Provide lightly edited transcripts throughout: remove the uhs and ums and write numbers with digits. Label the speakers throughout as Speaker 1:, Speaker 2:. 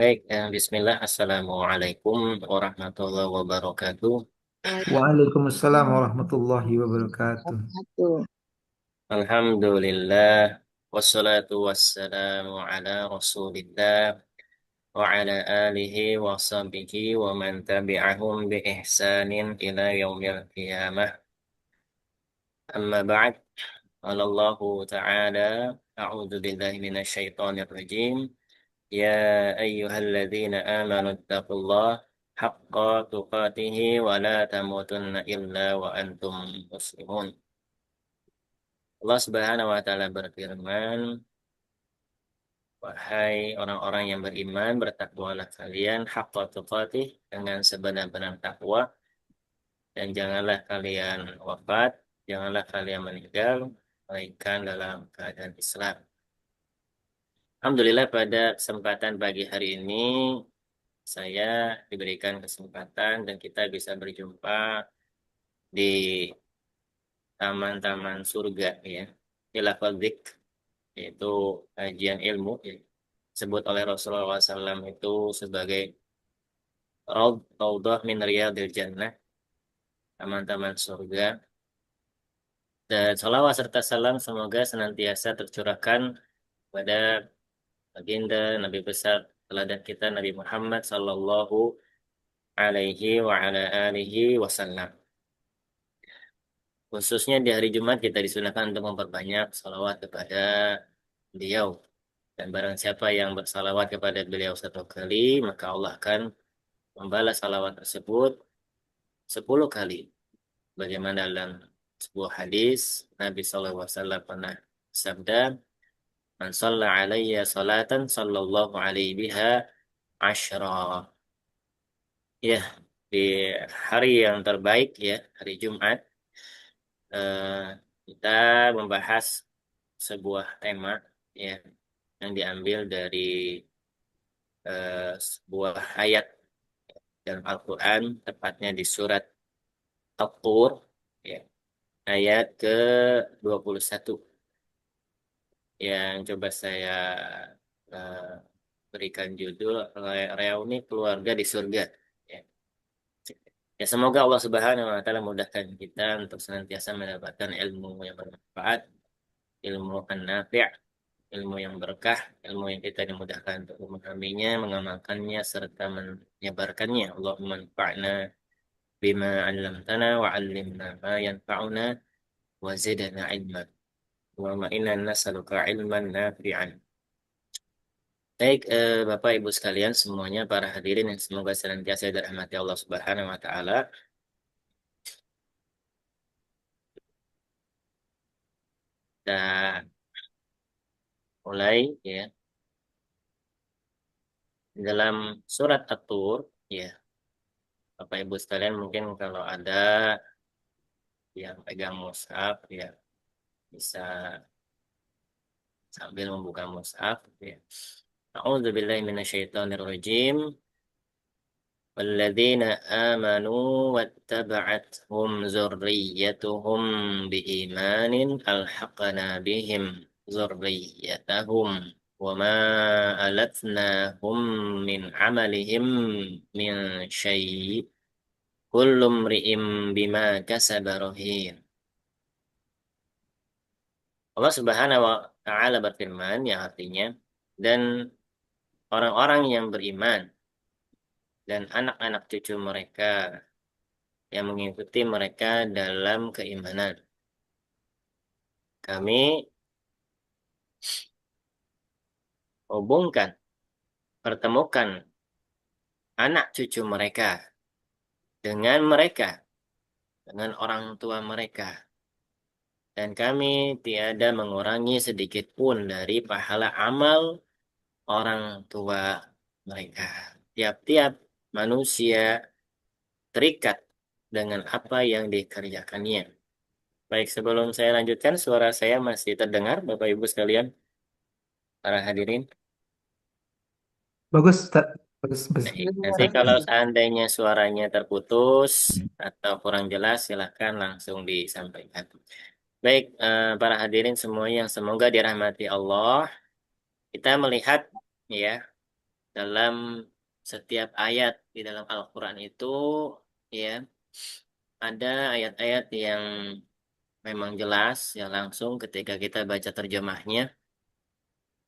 Speaker 1: Baik, Bismillah. Assalamualaikum warahmatullahi wabarakatuh.
Speaker 2: Waalaikumsalam warahmatullahi wabarakatuh.
Speaker 3: Wabarakatuh.
Speaker 1: Alhamdulillah. Wassalatu wassalamu ala rasulillah wa ala alihi wa sahbihi wa man tabi'ahum bi ihsanin ila yaumil qiyamah. Amma ba'd. Qala Allahu ta'ala, a'udzu billahi minasy syaithanir rajim. Ya ayyuhalladzina amanu taqullaha haqqa tuqatih wa la tamutunna illa wa antum muslimun. Allah Subhanahu wa taala berfirman, wahai orang-orang yang beriman, bertakwalah kalian haqqa tuqatih dengan sebenar-benar takwa dan janganlah kalian wafat, janganlah kalian meninggal melainkan dalam keadaan Islam. Alhamdulillah pada kesempatan pagi hari ini saya diberikan kesempatan dan kita bisa berjumpa di taman-taman surga ya. Di lafal dzikr, yaitu kajian ilmu ya. Disebut oleh Rasulullah SAW itu sebagai Raudhah min Riyadil Jannah, taman-taman surga. Dan salawat serta salam semoga senantiasa tercurahkan pada baginda Nabi besar teladan kita Nabi Muhammad sallallahu alaihi wa ala alihi wasallam. Khususnya di hari Jumat kita disunahkan untuk memperbanyak salawat kepada beliau. Dan barang siapa yang bersalawat kepada beliau satu kali, maka Allah akan membalas salawat tersebut 10 kali. Bagaimana dalam sebuah hadis, Nabi SAW pernah sabda, Man shalla alaiya salatan sallallahu alaihi biha asyra. Ya, di hari yang terbaik ya, hari Jumat, eh, kita membahas sebuah tema ya yang diambil dari sebuah ayat dalam Al-Quran, tepatnya di surat At-Tur, ya, ayat ke-21 yang coba saya eh, berikan judul Reuni Keluarga di Surga. Ya. Ya, semoga Allah Subhanahu wa taala mudahkan kita untuk senantiasa mendapatkan ilmu yang bermanfaat, ilmu an-nafi', ilmu yang berkah, ilmu yang kita dimudahkan untuk memahaminya, mengamalkannya, serta menyebarkannya. Allahumma anfa'na bima 'allamtana wa 'allimna ma yanfa'una wa zidna 'ilma. Allahumma inna nas'aluka 'ilman nafi'an. Baik, Bapak Ibu sekalian semuanya, para hadirin yang semoga senantiasa dirahmati Allah Subhanahu wa taala. Kita mulai ya dalam surat At-Tur ya. Bapak Ibu sekalian mungkin kalau ada yang pegang mushaf ya bisa sambil membuka mushaf ya. A'udzubillahi minasyaitonirrajim. Walladzina amanu wattaba'athum dzurriyyatuhum biimanin alhaqna bihim dzurriyyatahum wama alatnahum min amalihim min syai' kullu imri'in bima kasaba rahin. Allah Subhanahu wa taala berfirman yang artinya dan orang-orang yang beriman dan anak-anak cucu mereka yang mengikuti mereka dalam keimanan. Kami hubungkan, pertemukan anak cucu mereka dengan mereka, dengan orang tua mereka. Dan kami tiada mengurangi sedikit pun dari pahala amal orang tua mereka. Tiap-tiap manusia terikat dengan apa yang dikerjakannya. Baik, sebelum saya lanjutkan, suara saya masih terdengar, Bapak Ibu sekalian, para hadirin.
Speaker 2: Bagus, Ustaz. Bagus, bagus.
Speaker 1: Baik, nanti
Speaker 3: Dengar.
Speaker 1: kalau seandainya suaranya terputus atau kurang jelas, silakan langsung disampaikan. Baik, para hadirin semua yang semoga dirahmati Allah, kita melihat ya dalam setiap ayat di dalam Al-Quran itu ya ada ayat-ayat yang memang jelas ya langsung ketika kita baca terjemahnya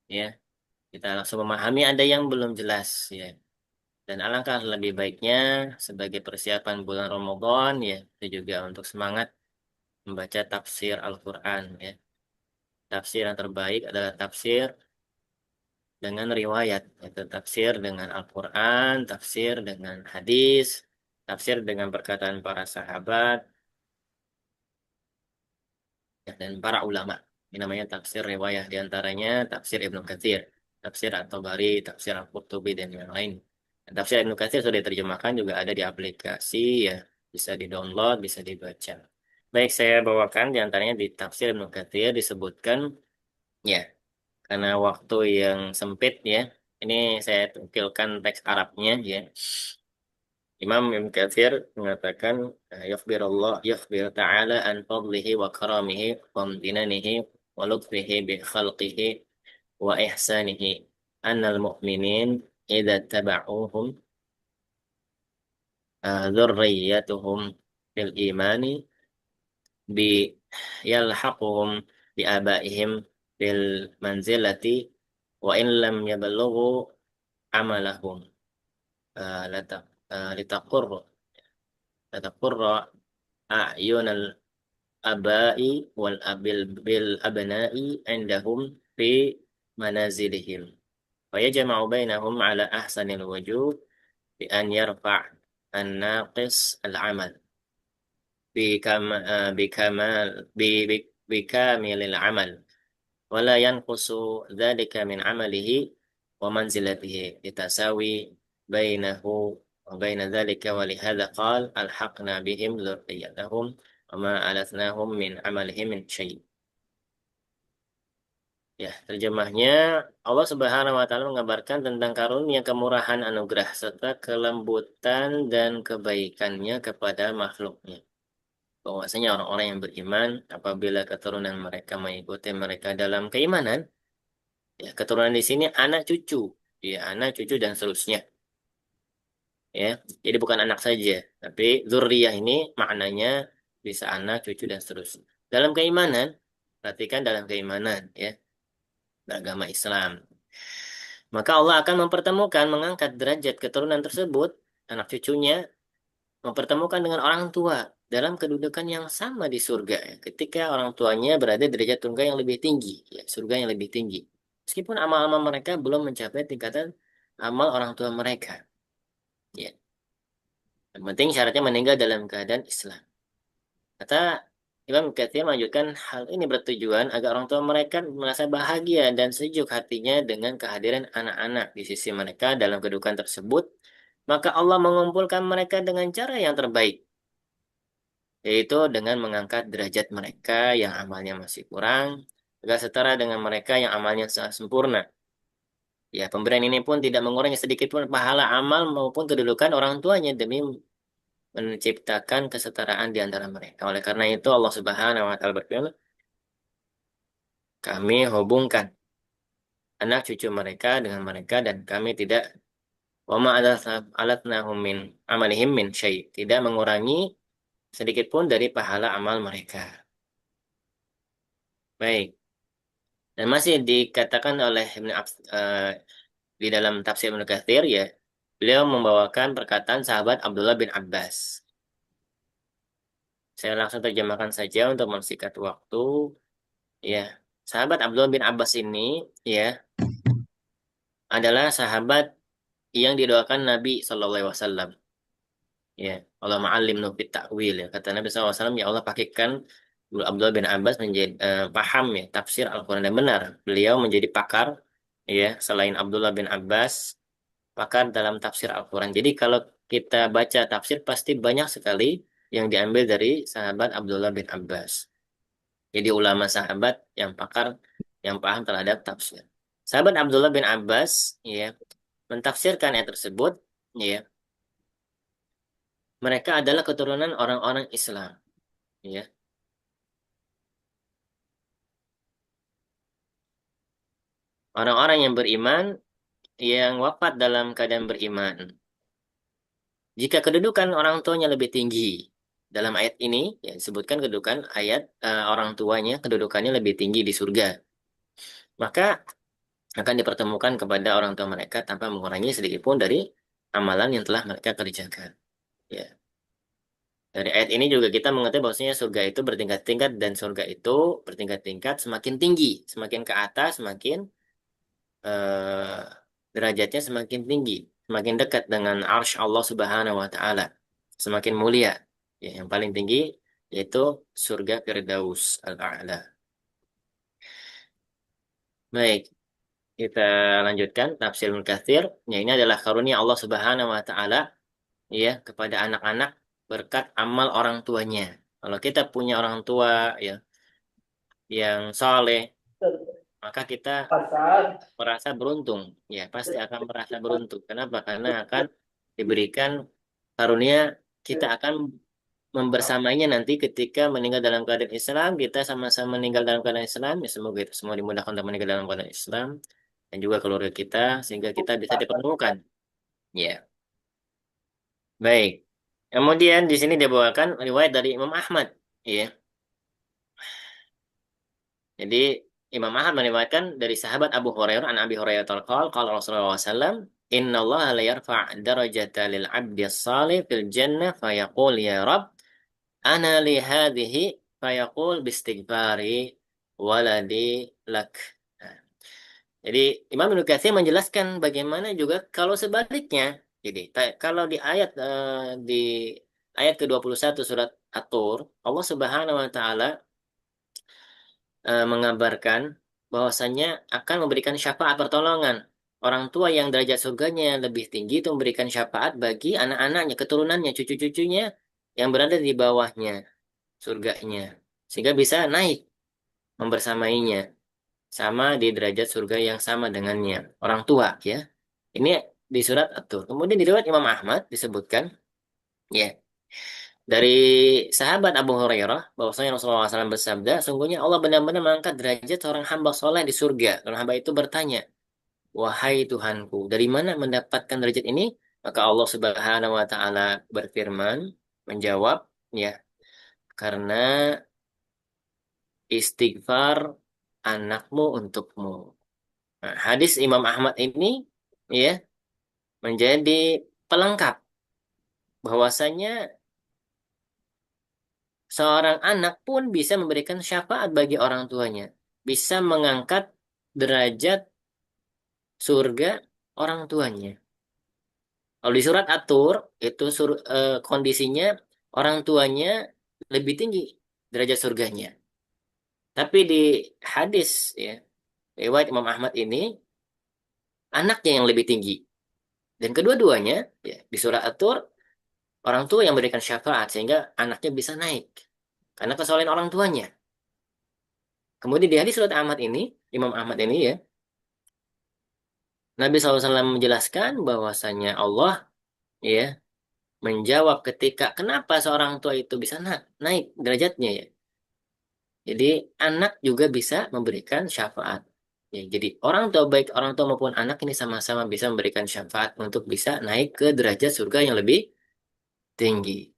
Speaker 1: ya kita langsung memahami, ada yang belum jelas ya. Dan alangkah lebih baiknya sebagai persiapan bulan Ramadan ya itu juga untuk semangat membaca tafsir Al-Quran ya. Tafsir yang terbaik adalah tafsir dengan riwayat, yaitu tafsir dengan Al-Quran, tafsir dengan hadis, tafsir dengan perkataan para sahabat, ya, dan para ulama. Ini namanya tafsir riwayat, diantaranya tafsir Ibnu Katsir, tafsir At-Tabari, tafsir Al-Qurtubi, dan yang lain. Dan tafsir Ibnu Katsir sudah diterjemahkan juga ada di aplikasi, ya bisa di-download, bisa dibaca. Baik, saya bawakan diantaranya di tafsir Ibnu Katsir disebutkan, ya, karena waktu yang sempit ya. Ini saya tampilkan teks Arabnya ya. Imam Ibn Katsir mengatakan yukhbir ta'ala an fadlihi wa karamihi wa amtinanihi wa lutfihi bi khalqihi wa ihsanihi anna al-mu'minin idza taba'uhum dhurriyyatuhum fil imani bi yalhaquhum bi abaihim bil manzilati wa in lam yablughu amalahum lata litaqurra litaqurra a'yunal abai wal abil bil abna'i indahum fi manazilihim wa yajma'u bainahum ala ahsanil wujuh bi an yarfa' an-naqis al-amal bi kamilil amal ولا ينقص ذلك من عمله ومنزلته لتساوي بينه وبين ذلك ولهذا قال ألحقنا بهم ذريتهم وما ألتناهم من عملهم من شيء. Ya, terjemahnya Allah Subhanahu wa taala mengabarkan tentang karunia, kemurahan, anugerah serta kelembutan dan kebaikannya kepada makhluknya. Bahwasanya orang-orang yang beriman apabila keturunan mereka mengikuti mereka dalam keimanan. Ya, keturunan di sini anak cucu, ya anak cucu dan seterusnya. Ya, jadi bukan anak saja, tapi zuriyah ini maknanya bisa anak, cucu dan seterusnya. Dalam keimanan, perhatikan dalam keimanan, ya, beragama Islam. Maka Allah akan mempertemukan, mengangkat derajat keturunan tersebut, anak cucunya, mempertemukan dengan orang tua dalam kedudukan yang sama di surga. Ya. Ketika orang tuanya berada di derajat surga yang lebih tinggi, ya, surga yang lebih tinggi. Meskipun amal-amal mereka belum mencapai tingkatan amal orang tua mereka. Ya. Yang penting syaratnya meninggal dalam keadaan Islam. Kata Imam Katsir melanjutkan hal ini bertujuan agar orang tua mereka merasa bahagia dan sejuk hatinya dengan kehadiran anak-anak di sisi mereka dalam kedudukan tersebut. Maka Allah mengumpulkan mereka dengan cara yang terbaik, yaitu dengan mengangkat derajat mereka yang amalnya masih kurang, agar setara dengan mereka yang amalnya sangat sempurna. Ya, pemberian ini pun tidak mengurangi sedikit pun pahala amal maupun kedudukan orang tuanya demi menciptakan kesetaraan di antara mereka. Oleh karena itu Allah Subhanahu wa taala berfirman, kami hubungkan anak cucu mereka dengan mereka dan kami tidak wama alatnahum min amalihim min syai, tidak mengurangi sedikit pun dari pahala amal mereka. Baik. Dan masih dikatakan oleh di dalam tafsir Ibnu Katsir ya, beliau membawakan perkataan sahabat Abdullah bin Abbas. Saya langsung terjemahkan saja untuk memsingkat waktu. Ya, sahabat Abdullah bin Abbas ini ya adalah sahabat yang didoakan Nabi Shallallahu Alaihi Wasallam. Ya, Allah ma'alim nufit ta'wil ya. Kata Nabi SAW, ya Allah pakaikan Abdullah bin Abbas menjadi paham ya tafsir Al-Quran dan benar. Beliau menjadi pakar ya selain Abdullah bin Abbas, pakar dalam tafsir Al-Quran. Jadi kalau kita baca tafsir pasti banyak sekali yang diambil dari sahabat Abdullah bin Abbas. Jadi ulama sahabat yang pakar, yang paham terhadap tafsir. Sahabat Abdullah bin Abbas, ya, mentafsirkan ayat tersebut, ya, mereka adalah keturunan orang-orang Islam, ya. Orang-orang yang beriman yang wafat dalam keadaan beriman. Jika kedudukan orang tuanya lebih tinggi, dalam ayat ini ya, disebutkan kedudukan ayat orang tuanya kedudukannya lebih tinggi di surga, maka akan dipertemukan kepada orang tua mereka tanpa mengurangi sedikit pun dari amalan yang telah mereka kerjakan. Ya. Dari ayat ini juga kita mengerti bahwasanya surga itu bertingkat-tingkat dan surga itu bertingkat-tingkat semakin tinggi, semakin ke atas, semakin eh, derajatnya semakin tinggi, semakin dekat dengan arsy Allah Subhanahu wa taala, semakin mulia. Ya, yang paling tinggi yaitu surga Firdaus Al-A'la. Baik, kita lanjutkan tafsir Ibnu Katsir. Ya, ini adalah karunia Allah Subhanahu wa taala ya kepada anak-anak berkat amal orang tuanya. Kalau kita punya orang tua ya yang saleh, maka kita merasa beruntung. Ya, pasti akan merasa beruntung. Kenapa? Karena akan diberikan karunia, kita akan membersamainya nanti ketika meninggal dalam keadaan Islam, kita sama-sama meninggal dalam keadaan Islam. Ya, semoga itu semua dimudahkan untuk meninggal dalam keadaan Islam dan juga keluarga kita sehingga kita bisa dipertemukan. Ya, baik. Kemudian di sini dibawakan riwayat dari Imam Ahmad. Ya, jadi Imam Ahmad meriwayatkan dari sahabat Abu Hurairah an Abi Hurairah qala qala Rasulullah SAW, Inna Allah la yarfa' darajata lil 'abdi salih fil jannah fayaqul ya Rabb ana li hadhihi fayaqul bistighfari waladi lak. Nah, jadi Imam Ibnu Katsir menjelaskan bagaimana juga kalau sebaliknya. Jadi kalau di ayat ke-21 surat At-Tur, Allah Subhanahu wa taala mengabarkan bahwasannya akan memberikan syafaat pertolongan. Orang tua yang derajat surganya lebih tinggi itu memberikan syafaat bagi anak-anaknya, keturunannya, cucu-cucunya yang berada di bawahnya, surganya. Sehingga bisa naik membersamainya sama di derajat surga yang sama dengannya. Orang tua ya. Ini di surat At-Tur. Kemudian di riwayat Imam Ahmad disebutkan ya dari sahabat Abu Hurairah bahwasanya Rasulullah SAW bersabda, sungguhnya Allah benar-benar mengangkat derajat seorang hamba soleh di surga. Dan hamba itu bertanya, wahai Tuhanku, dari mana mendapatkan derajat ini? Maka Allah Subhanahu wa taala berfirman, menjawab, ya, karena istighfar anakmu untukmu. Nah, hadis Imam Ahmad ini ya menjadi pelengkap bahwasanya seorang anak pun bisa memberikan syafaat bagi orang tuanya, bisa mengangkat derajat surga orang tuanya. Kalau di surat At-Tur itu kondisinya orang tuanya lebih tinggi derajat surganya. Tapi di hadis ya riwayat Imam Ahmad ini anaknya yang lebih tinggi. Dan kedua-duanya ya di surat At-Tur orang tua yang memberikan syafaat sehingga anaknya bisa naik karena kesalahan orang tuanya. Kemudian di hadis surat Ahmad ini, Imam Ahmad ini ya, Nabi SAW menjelaskan bahwasanya Allah ya menjawab ketika kenapa seorang tua itu bisa naik derajatnya ya. Jadi anak juga bisa memberikan syafaat. Ya, jadi orang tua baik orang tua maupun anak ini sama-sama bisa memberikan syafaat untuk bisa naik ke derajat surga yang lebih tinggi.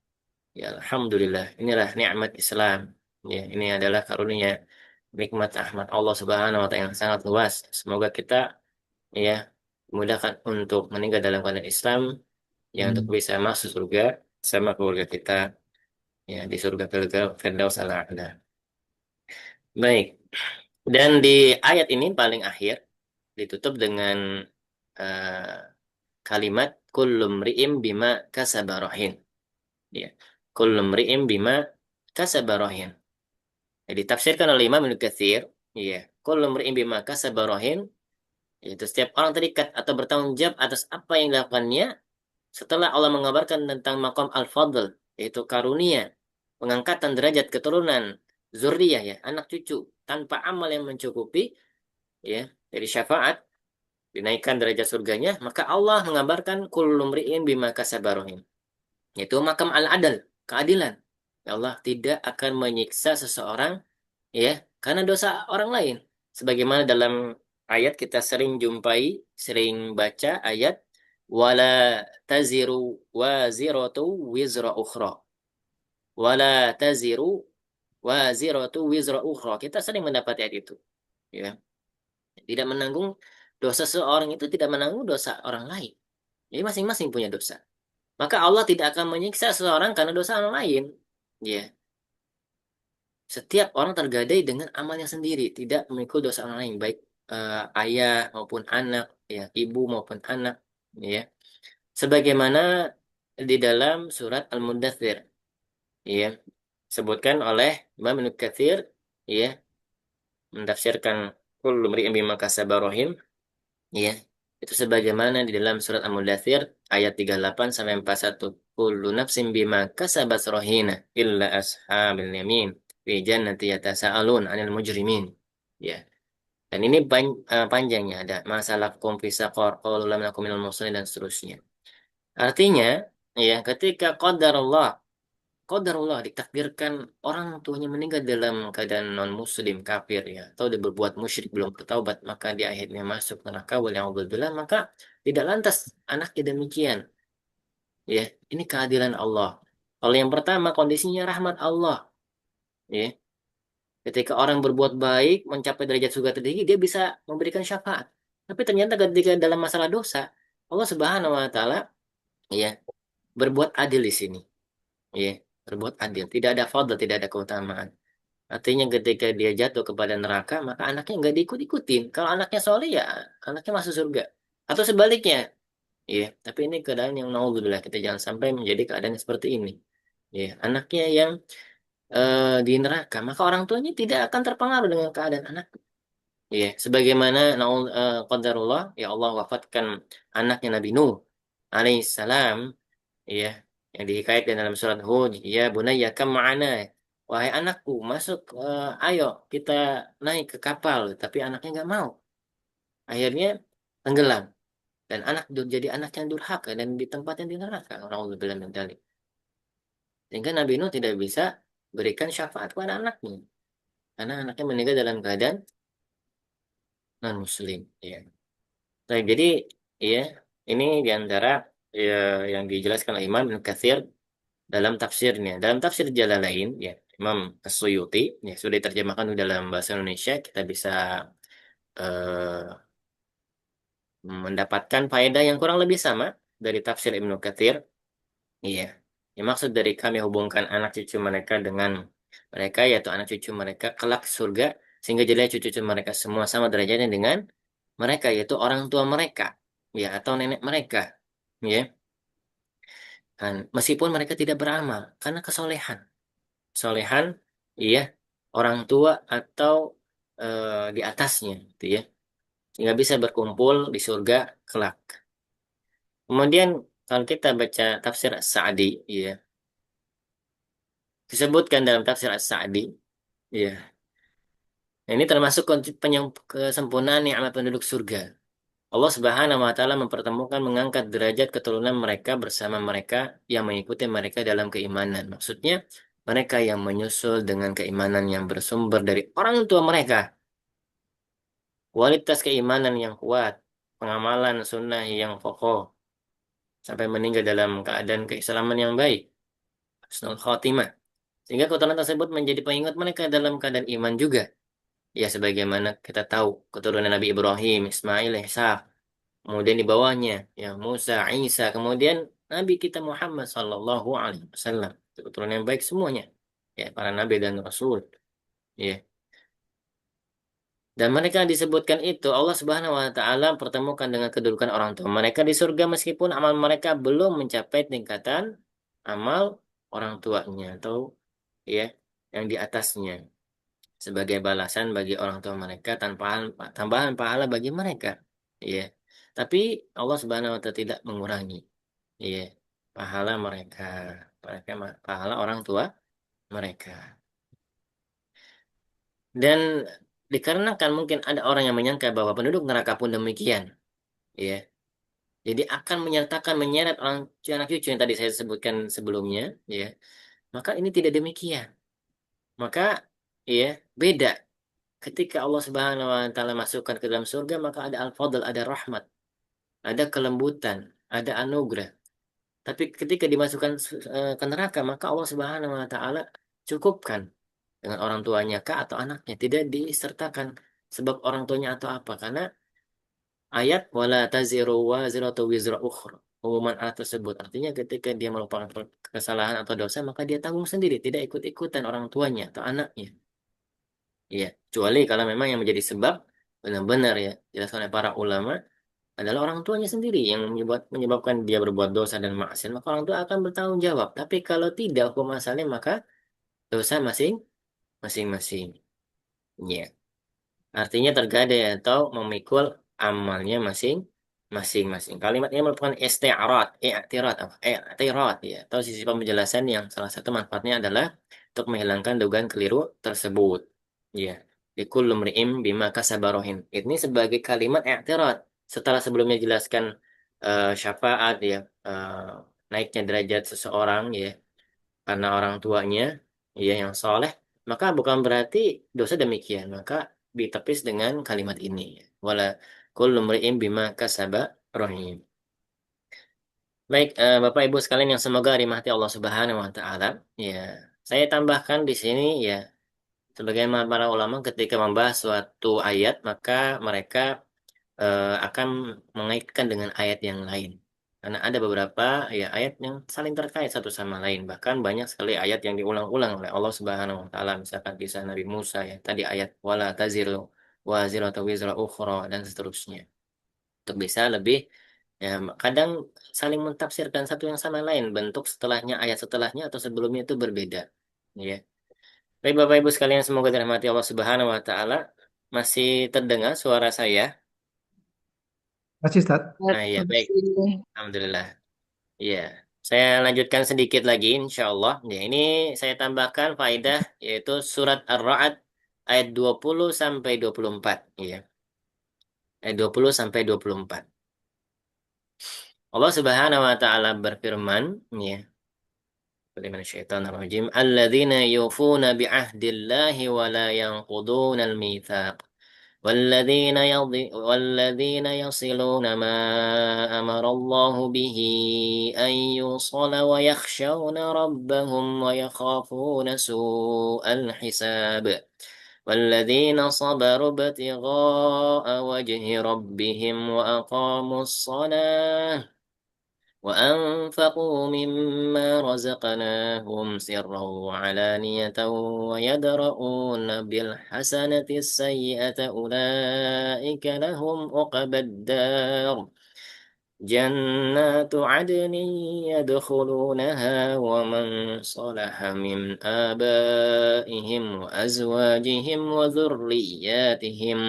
Speaker 1: Ya Alhamdulillah, inilah nikmat Islam. Ya, ini adalah karunia nikmat rahmat Allah Subhanahu wa taala yang sangat luas. Semoga kita ya dimudahkan untuk meninggal dalam keadaan Islam yang untuk bisa masuk surga sama keluarga kita ya di surga Firdaus al-A'la. Baik. Dan di ayat ini paling akhir ditutup dengan eh, kalimat kullum ri'im bima kasabarohin. Ya. Kullum ri'im bima kasabarohin. Jadi ditafsirkan oleh Imam Ibnu Katsir, ya. Kullum ri'im bima kasabarohin, yaitu setiap orang terikat atau bertanggung jawab atas apa yang dilakukannya setelah Allah mengabarkan tentang maqam al-fadl, yaitu karunia, pengangkatan derajat keturunan, zuriyah ya, anak cucu, tanpa amal yang mencukupi, ya, dari syafaat, dinaikkan derajat surganya, maka Allah mengabarkan kullu mri'in bima kasabarohim. Yaitu makam al-adal, keadilan. Ya Allah tidak akan menyiksa seseorang, ya, karena dosa orang lain. Sebagaimana dalam ayat kita sering jumpai, sering baca ayat wala taziru waziratu wizra ukhra. Wala taziru waziratu wizra ukhra. Kita sering mendapat ayat itu, ya. Tidak menanggung dosa seorang itu tidak menanggung dosa orang lain. Jadi masing-masing punya dosa. Maka Allah tidak akan menyiksa seseorang karena dosa orang lain. Ya, setiap orang tergadai dengan amalnya sendiri, tidak memikul dosa orang lain, baik ayah maupun anak, ya, ibu maupun anak, ya. Sebagaimana di dalam surat Al-Mudaththir, ya, sebutkan oleh Imam Ibnu Katsir, ya, mentafsirkan kullu mri'in bima kasaba rahim, ya. Itu sebagaimana di dalam surat Al-Mudaththir ayat 38 sampai 41. Kullu nafsin bima kasabat rahina illa ashabil yamin fi jannati yatasaalun 'anil mujrimin. Ya. Dan ini panjangnya, ada masalah fi saqar, qalu lam nakum minal muslimin dan seterusnya. Artinya, ya, ketika qadarullah ditakdirkan orang tuanya meninggal dalam keadaan non muslim kafir, ya, atau dia berbuat musyrik belum bertaubat, maka dia akhirnya masuk neraka waliyadzubillah, maka tidak lantas anaknya demikian, ya. Ini keadilan Allah. Kalau yang pertama kondisinya rahmat Allah, ya. Ketika orang berbuat baik mencapai derajat surga tertinggi, dia bisa memberikan syafaat. Tapi ternyata ketika dalam masalah dosa, Allah Subhanahu wa taala, ya, berbuat adil di sini, ya. Berbuat adil, tidak ada fadl, tidak ada keutamaan. Artinya ketika dia jatuh kepada neraka, maka anaknya nggak diikut-ikutin. Kalau anaknya soleh, ya anaknya masuk surga. Atau sebaliknya, ya. Tapi ini keadaan yang naudzubillah, kita jangan sampai menjadi keadaan yang seperti ini. Ya, anaknya yang di neraka, maka orang tuanya tidak akan terpengaruh dengan keadaan anak. Ya, sebagaimana qadarullah, ya, Allah wafatkan anaknya Nabi Nuh alaihissalam, ya, yang dihikayatkan dalam surat Hud, ya bunayya kam ma'ana, wahai anakku, masuk, ayo kita naik ke kapal. Tapi anaknya nggak mau, akhirnya tenggelam, dan jadi anak yang durhaka dan di tempat yang di neraka. Nauzubillah min dzalik. Sehingga Nabi Nuh tidak bisa berikan syafaat kepada anaknya karena anaknya meninggal dalam keadaan non muslim, ya. Nah, jadi, ya, ini diantara, ya, yang dijelaskan oleh Imam Ibnu Katsir dalam tafsirnya. Dalam tafsir Jalalain, ya, Imam As-Suyuti, ya, sudah diterjemahkan dalam bahasa Indonesia. Kita bisa eh, mendapatkan faedah yang kurang lebih sama dari tafsir Ibnu Katsir. Iya. Yang maksud dari kami hubungkan anak cucu mereka dengan mereka, yaitu anak cucu mereka kelak surga, sehingga jadilah cucu-cucu mereka semua sama derajatnya dengan mereka, yaitu orang tua mereka, ya, atau nenek mereka, ya. Dan meskipun mereka tidak beramal, karena kesolehan, iya, orang tua atau di atasnya, gitu, ya, sehingga bisa berkumpul di surga kelak. Kemudian kalau kita baca tafsir Sa'di, ya, disebutkan dalam tafsir As-Sa'di, ya, ini termasuk kesempurnaan nikmat penduduk surga. Allah Subhanahu wa taala mempertemukan mengangkat derajat keturunan mereka bersama mereka yang mengikuti mereka dalam keimanan. Maksudnya mereka yang menyusul dengan keimanan yang bersumber dari orang tua mereka, kualitas keimanan yang kuat, pengamalan sunnah yang kokoh, sampai meninggal dalam keadaan keislaman yang baik, husnul khotimah. Sehingga keturunan tersebut menjadi pengingat mereka dalam keadaan iman juga. Ya, sebagaimana kita tahu keturunan Nabi Ibrahim, Ismail, Ishak, kemudian di bawahnya, ya, Musa, Isa, kemudian Nabi kita Muhammad Sallallahu Alaihi Wasallam. Itu keturunan yang baik semuanya, ya, para nabi dan rasul, ya. Dan mereka disebutkan itu Allah Subhanahu Wa Taala pertemukan dengan kedudukan orang tua mereka di surga, meskipun amal mereka belum mencapai tingkatan amal orang tuanya, atau, ya, yang di atasnya, sebagai balasan bagi orang tua mereka, tanpa tambahan pahala bagi mereka, ya. Tapi Allah Subhanahu wa taala tidak mengurangi, ya, pahala pahala orang tua mereka. Dan dikarenakan mungkin ada orang yang menyangka bahwa penduduk neraka pun demikian, ya, jadi akan menyeret orang anak cucu yang tadi saya sebutkan sebelumnya, ya, maka ini tidak demikian. Maka, ya, beda. ketika Allah Subhanahu wa taala masukkan ke dalam surga maka ada al-fadl, ada rahmat, ada kelembutan, ada anugerah. Tapi ketika dimasukkan ke neraka maka Allah Subhanahu wa taala cukupkan dengan orang tuanya kah atau anaknya, tidak disertakan sebab orang tuanya atau apa, karena ayat wala taziru waziratu wizra ukhra, pengumuman ayat tersebut artinya ketika dia melakukan kesalahan atau dosa maka dia tanggung sendiri, tidak ikut-ikutan orang tuanya atau anaknya. Iya, kecuali kalau memang yang menjadi sebab benar-benar ya jelaskan oleh para ulama adalah orang tuanya sendiri yang menyebabkan dia berbuat dosa dan maksiat, maka orang tua akan bertanggung jawab. Tapi kalau tidak hukum asalnya maka dosa masing-masing. Ya. Artinya tergadai atau memikul amalnya masing-masing. Kalimat ini merupakan isti'arad, i'tirad ya. Atau sisi penjelasan yang salah satu manfaatnya adalah untuk menghilangkan dugaan keliru tersebut. Ya. Likulli imri'in bima kasaba rahin. Ini sebagai kalimat i'tirad. Setelah sebelumnya jelaskan syafaat ya, naiknya derajat seseorang ya karena orang tuanya ya yang soleh, maka bukan berarti dosa demikian, maka ditepis dengan kalimat ini, wala kullu mri'in bima kasaba rahim. Baik, Bapak Ibu sekalian yang semoga dirahmati Allah Subhanahu wa taala, ya. Saya tambahkan di sini ya, sebagaimana para ulama ketika membahas suatu ayat maka mereka akan mengaitkan dengan ayat yang lain. Karena ada beberapa ya ayat yang saling terkait satu sama lain. Bahkan banyak sekali ayat yang diulang-ulang oleh Allah Subhanahu wa taala. Misalkan kisah Nabi Musa ya, tadi ayat wala taziru waziratu wizra ukhra dan seterusnya. Untuk bisa lebih ya kadang saling mentafsirkan satu yang sama lain, bentuk setelahnya ayat setelahnya atau sebelumnya itu berbeda. Ya. Baik Bapak Ibu sekalian semoga dirahmati Allah Subhanahu wa taala. Masih terdengar suara saya?
Speaker 2: Masih Ustaz?
Speaker 1: Nah, ya baik. Alhamdulillah. Iya, saya lanjutkan sedikit lagi, insya Allah. Ya, ini saya tambahkan faedah yaitu surat Ar-Ra'd ayat 20 sampai 24. Iya, ayat 20 sampai 24. Allah Subhanahu wa taala berfirman, ya, Bismillahirrahmanirrahim. Alladzina yufuna bi'ahdillahi wa la yanquduna al-mitsaq. والذين يصلون ما أمر الله به أن يوصل ويخشون ربهم ويخافون سوء الحساب والذين صبروا ابتغاء وجه ربهم وأقاموا الصلاة وأنفقوا مما رزقناهم سرا وعلانية ويدرؤون بالحسنة السيئة أولئك لهم عقبى الدار جنات عدن يدخلونها ومن صلح من آبائهم وأزواجهم وذرياتهم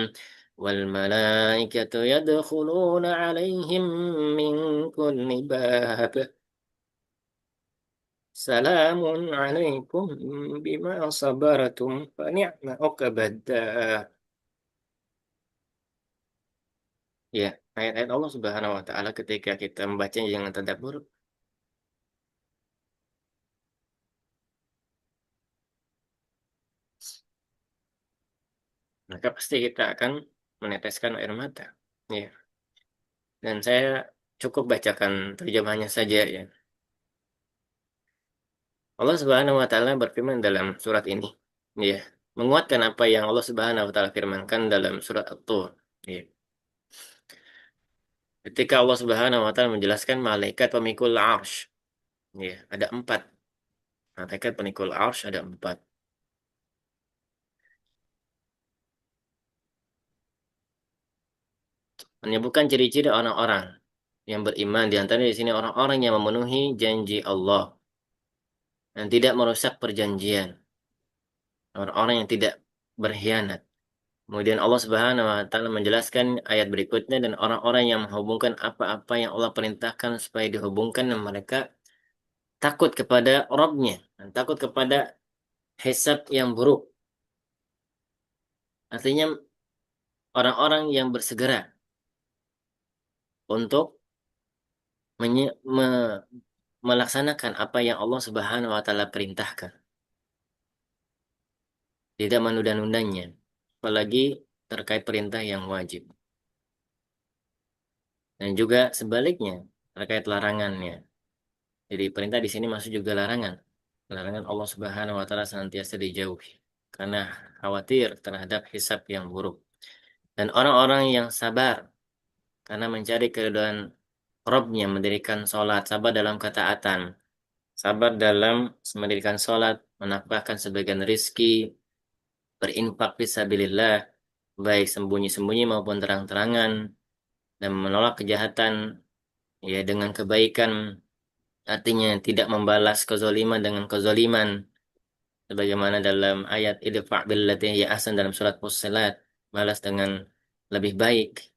Speaker 1: والملائكة يدخلون عليهم من كل باب سلام عليكم بما صبرتم فنعم عقبى الدار. Ya, ayat-ayat Allah Subhanahu wa taala ketika kita membacanya dengan tadabbur, maka pasti kita akan meneteskan air mata. Ya, dan saya cukup bacakan terjemahannya saja ya. Allah Subhanahu wa taala berfirman dalam surat ini, ya, menguatkan apa yang Allah Subhanahu wa taala firmankan dalam surat At-Tur. Ya. Ketika Allah Subhanahu wa taala menjelaskan malaikat pemikul arsy, ya, ada empat. Malaikat pemikul arsy ada empat. Menyebutkan ciri-ciri orang-orang yang beriman, di antaranya di sini orang-orang yang memenuhi janji Allah dan tidak merusak perjanjian, orang-orang yang tidak berkhianat. Kemudian Allah Subhanahu wa taala menjelaskan ayat berikutnya dan orang-orang yang menghubungkan apa-apa yang Allah perintahkan supaya dihubungkan dan mereka takut kepada Rabb-Nya dan takut kepada hisab yang buruk. Artinya orang-orang yang bersegera untuk melaksanakan apa yang Allah Subhanahu wa taala perintahkan, tidak menunda-nundanya. apalagi terkait perintah yang wajib. Dan juga sebaliknya terkait larangannya. Jadi perintah di sini masuk juga larangan. Larangan Allah Subhanahu wa taala senantiasa dijauhi karena khawatir terhadap hisab yang buruk. Dan orang-orang yang sabar karena mencari keridhaan Rabbnya mendirikan sholat, sabar dalam ketaatan, sabar dalam mendirikan sholat, menafkahkan sebagian rizki, berinfak fisabilillah, baik sembunyi-sembunyi maupun terang-terangan, dan menolak kejahatan ya dengan kebaikan, artinya tidak membalas kezaliman dengan kezaliman, sebagaimana dalam ayat idfa' billati hiya ahsan dalam surat Fussilat, balas dengan lebih baik.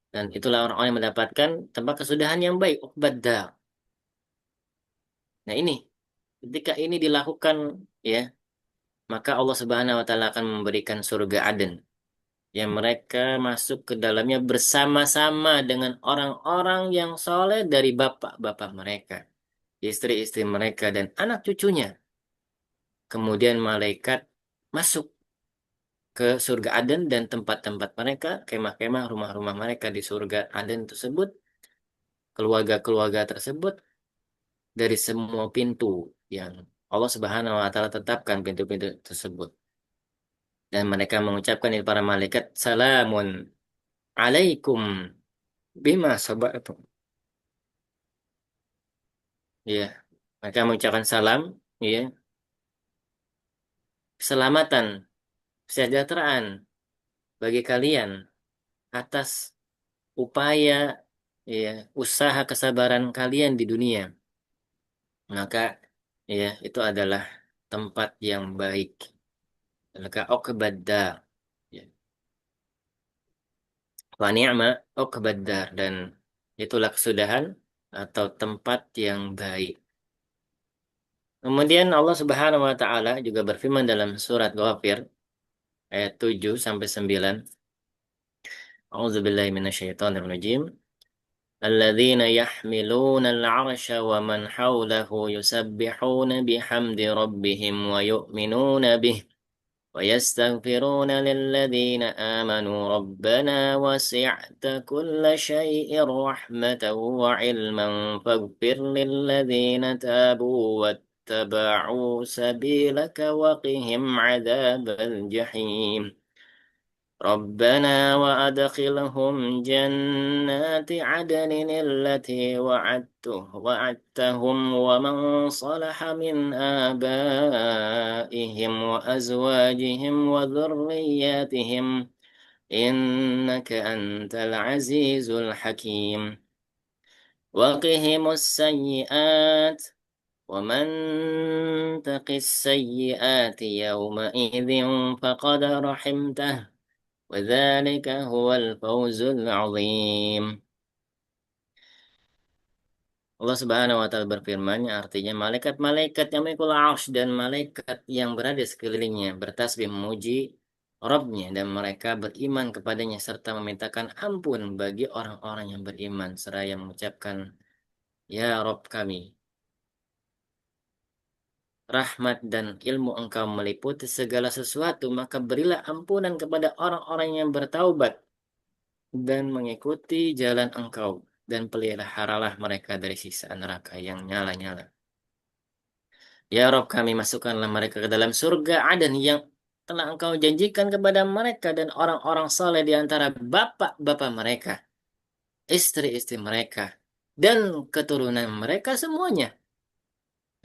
Speaker 1: Dan itulah orang-orang yang mendapatkan tempat kesudahan yang baik, uqbad dar. Nah ini, ketika ini dilakukan, ya, maka Allah Subhanahu wa taala akan memberikan surga Aden yang mereka masuk ke dalamnya bersama-sama dengan orang-orang yang soleh dari bapak-bapak mereka, istri-istri mereka dan anak cucunya. Kemudian malaikat masuk ke surga Aden dan tempat-tempat mereka, kemah-kemah, rumah-rumah mereka di surga Aden tersebut, keluarga-keluarga tersebut dari semua pintu yang Allah Subhanahu wa taala tetapkan pintu-pintu tersebut. Dan mereka mengucapkan itu para malaikat, salamun alaikum bima sabartum. Ya, mereka mengucapkan salam, ya, keselamatan, kesejahteraan bagi kalian atas upaya, ya, usaha kesabaran kalian di dunia. Maka, ya, itu adalah tempat yang baik. Maka uqbad. Ya. Wa ni'ma uqbad dan itulah kesudahan atau tempat yang baik. Kemudian Allah Subhanahu wa taala juga berfirman dalam surat Ghafir ayat 7 sampai 9. A'udzubillahi minasyaitonir rajim. الذين يحملون العرش ومن حوله يسبحون بحمد ربهم ويؤمنون به ويستغفرون للذين آمنوا ربنا وسعت كل شيء رحمة وعلما فاغفر للذين تابوا واتبعوا سبيلك وقهم عذاب الجحيم ربنا وأدخلهم جنات عدن التي وعدتهم ومن صلح من آبائهم وأزواجهم وذرياتهم إنك أنت العزيز الحكيم وقهم السيئات ومن تق السيئات يومئذ فقد رحمته وذلك هو الفوز العظيم. Allah Subhanahu wa taala berfirman, artinya malaikat-malaikat yang memikul arsy dan malaikat yang berada di sekelilingnya bertasbih memuji Rabbnya dan mereka beriman kepadanya serta memintakan ampun bagi orang-orang yang beriman seraya mengucapkan ya Rabb kami, rahmat dan ilmu Engkau meliputi segala sesuatu, maka berilah ampunan kepada orang-orang yang bertaubat dan mengikuti jalan Engkau dan peliharalah mereka dari siksa neraka yang nyala-nyala. Ya Rob kami masukkanlah mereka ke dalam surga Aden yang telah Engkau janjikan kepada mereka dan orang-orang saleh di antara bapak-bapak mereka, istri-istri mereka, dan keturunan mereka semuanya.